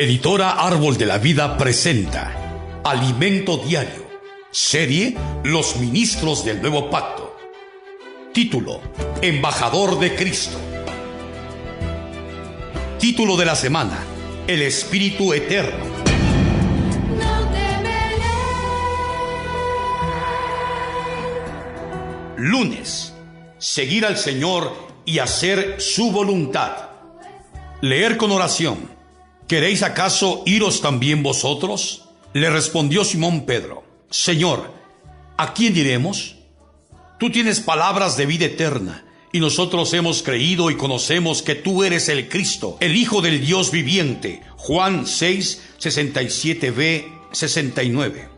Editora Árbol de la Vida presenta Alimento Diario, serie Los Ministros del Nuevo Pacto. Título: Embajador de Cristo. Título de la semana: El Espíritu Eterno. Lunes: seguir al Señor y hacer su voluntad. Leer con oración. ¿Queréis acaso iros también vosotros? Le respondió Simón Pedro: Señor, ¿a quién iremos? Tú tienes palabras de vida eterna, y nosotros hemos creído y conocemos que tú eres el Cristo, el Hijo del Dios viviente. Juan 6, 67b, 69.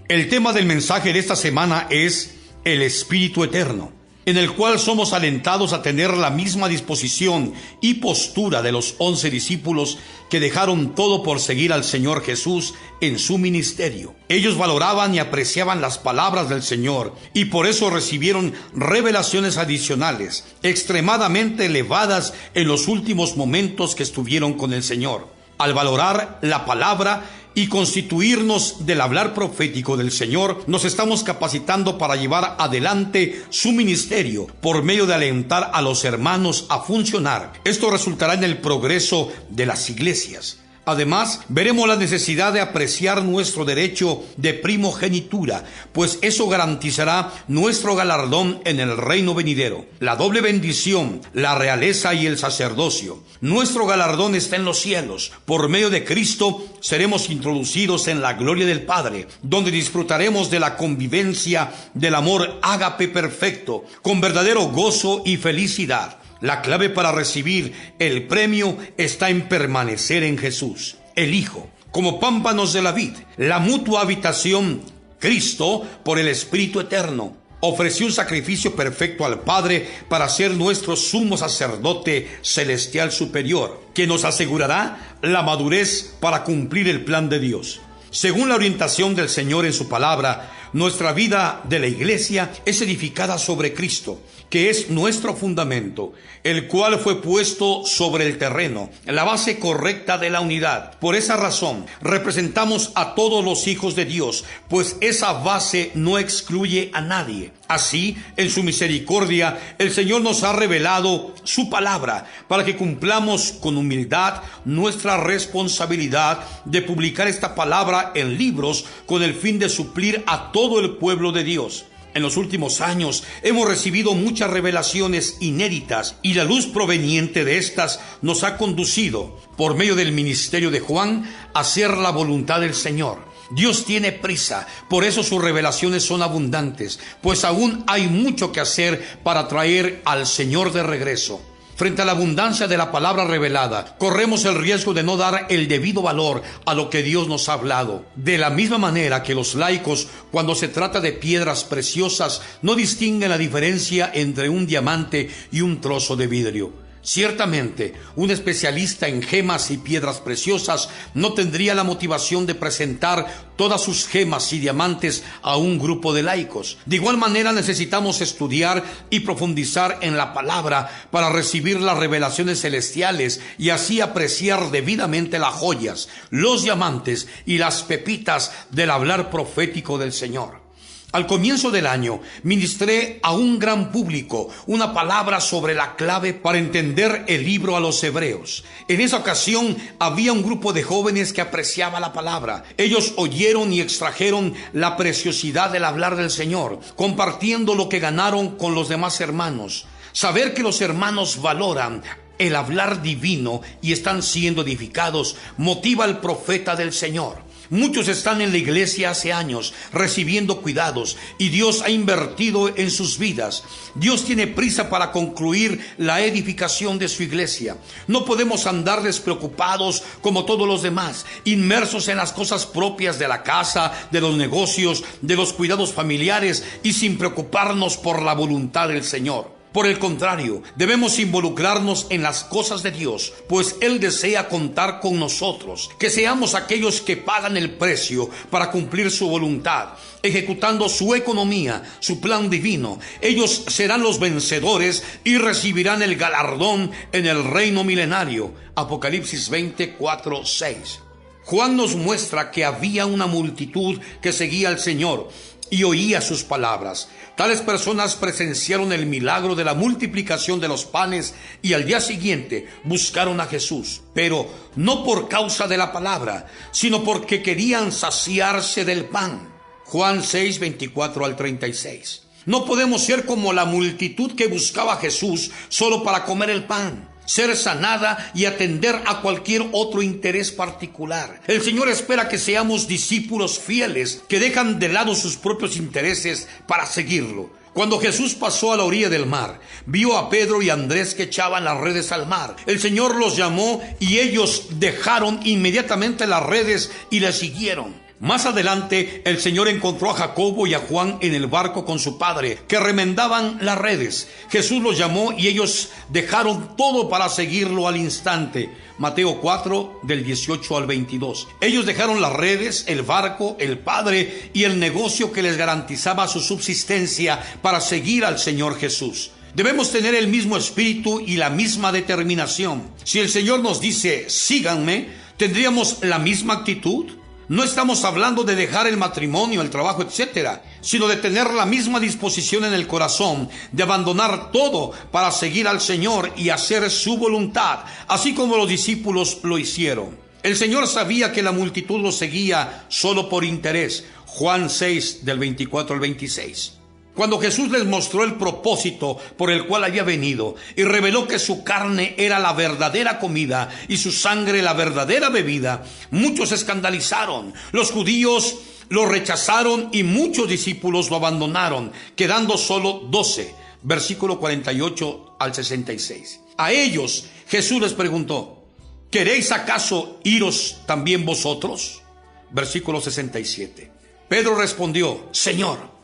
El tema del mensaje de esta semana es el Espíritu Eterno, en el cual somos alentados a tener la misma disposición y postura de los 11 discípulos que dejaron todo por seguir al Señor Jesús en su ministerio. Ellos valoraban y apreciaban las palabras del Señor y por eso recibieron revelaciones adicionales, extremadamente elevadas en los últimos momentos que estuvieron con el Señor. Al valorar la palabra y constituirnos del hablar profético del Señor, nos estamos capacitando para llevar adelante su ministerio por medio de alentar a los hermanos a funcionar. Esto resultará en el progreso de las iglesias. Además, veremos la necesidad de apreciar nuestro derecho de primogenitura, pues eso garantizará nuestro galardón en el reino venidero. La doble bendición, la realeza y el sacerdocio. Nuestro galardón está en los cielos. Por medio de Cristo seremos introducidos en la gloria del Padre, donde disfrutaremos de la convivencia del amor ágape perfecto, con verdadero gozo y felicidad. La clave para recibir el premio está en permanecer en Jesús, el Hijo, como pámpanos de la vid. La mutua habitación, Cristo, por el Espíritu Eterno, ofreció un sacrificio perfecto al Padre para ser nuestro sumo sacerdote celestial superior, que nos asegurará la madurez para cumplir el plan de Dios. Según la orientación del Señor en su palabra, nuestra vida de la iglesia es edificada sobre Cristo, que es nuestro fundamento, el cual fue puesto sobre el terreno, la base correcta de la unidad. Por esa razón, representamos a todos los hijos de Dios, pues esa base no excluye a nadie. Así, en su misericordia, el Señor nos ha revelado su palabra para que cumplamos con humildad nuestra responsabilidad de publicar esta palabra en libros con el fin de suplir a todo el pueblo de Dios. En los últimos años hemos recibido muchas revelaciones inéditas y la luz proveniente de estas nos ha conducido, por medio del ministerio de Juan, a hacer la voluntad del Señor. Dios tiene prisa, por eso sus revelaciones son abundantes, pues aún hay mucho que hacer para traer al Señor de regreso. Frente a la abundancia de la palabra revelada, corremos el riesgo de no dar el debido valor a lo que Dios nos ha hablado. De la misma manera que los laicos, cuando se trata de piedras preciosas, no distinguen la diferencia entre un diamante y un trozo de vidrio. Ciertamente, un especialista en gemas y piedras preciosas no tendría la motivación de presentar todas sus gemas y diamantes a un grupo de laicos. De igual manera, necesitamos estudiar y profundizar en la palabra para recibir las revelaciones celestiales y así apreciar debidamente las joyas, los diamantes y las pepitas del hablar profético del Señor. Al comienzo del año, ministré a un gran público una palabra sobre la clave para entender el libro a los hebreos. En esa ocasión había un grupo de jóvenes que apreciaba la palabra. Ellos oyeron y extrajeron la preciosidad del hablar del Señor, compartiendo lo que ganaron con los demás hermanos. Saber que los hermanos valoran el hablar divino y están siendo edificados motiva al profeta del Señor. Muchos están en la iglesia hace años recibiendo cuidados y Dios ha invertido en sus vidas. Dios tiene prisa para concluir la edificación de su iglesia. No podemos andar despreocupados como todos los demás, inmersos en las cosas propias de la casa, de los negocios, de los cuidados familiares y sin preocuparnos por la voluntad del Señor. Por el contrario, debemos involucrarnos en las cosas de Dios, pues Él desea contar con nosotros, que seamos aquellos que pagan el precio para cumplir su voluntad, ejecutando su economía, su plan divino. Ellos serán los vencedores y recibirán el galardón en el reino milenario. Apocalipsis 24:6. Juan nos muestra que había una multitud que seguía al Señor y oía sus palabras. Tales personas presenciaron el milagro de la multiplicación de los panes y al día siguiente buscaron a Jesús, pero no por causa de la palabra, sino porque querían saciarse del pan. Juan 6:24-36. No podemos ser como la multitud que buscaba a Jesús solo para comer el pan, ser sanada y atender a cualquier otro interés particular. El Señor espera que seamos discípulos fieles que dejan de lado sus propios intereses para seguirlo. Cuando Jesús pasó a la orilla del mar, vio a Pedro y Andrés que echaban las redes al mar. El Señor los llamó y ellos dejaron inmediatamente las redes y le siguieron. Más adelante, el Señor encontró a Jacobo y a Juan en el barco con su padre, que remendaban las redes. Jesús los llamó y ellos dejaron todo para seguirlo al instante. Mateo 4:18-22. Ellos dejaron las redes, el barco, el padre y el negocio que les garantizaba su subsistencia para seguir al Señor Jesús. Debemos tener el mismo espíritu y la misma determinación. Si el Señor nos dice, síganme, ¿tendríamos la misma actitud? No estamos hablando de dejar el matrimonio, el trabajo, etcétera, sino de tener la misma disposición en el corazón, de abandonar todo para seguir al Señor y hacer su voluntad, así como los discípulos lo hicieron. El Señor sabía que la multitud lo seguía solo por interés. Juan 6:24-26. Cuando Jesús les mostró el propósito por el cual había venido y reveló que su carne era la verdadera comida y su sangre la verdadera bebida, muchos se escandalizaron. Los judíos lo rechazaron y muchos discípulos lo abandonaron, quedando solo 12, versículo 48-66. A ellos Jesús les preguntó, ¿queréis acaso iros también vosotros? Versículo 67. Pedro respondió, Señor,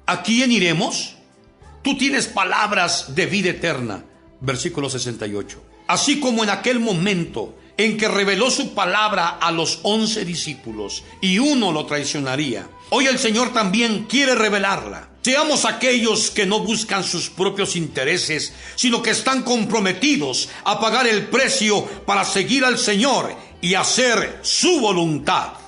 ¿a quién iremos? Tú tienes palabras de vida eterna. Versículo 68. Así como en aquel momento en que reveló su palabra a los 11 discípulos y uno lo traicionaría, hoy el Señor también quiere revelarla. Seamos aquellos que no buscan sus propios intereses, sino que están comprometidos a pagar el precio para seguir al Señor y hacer su voluntad.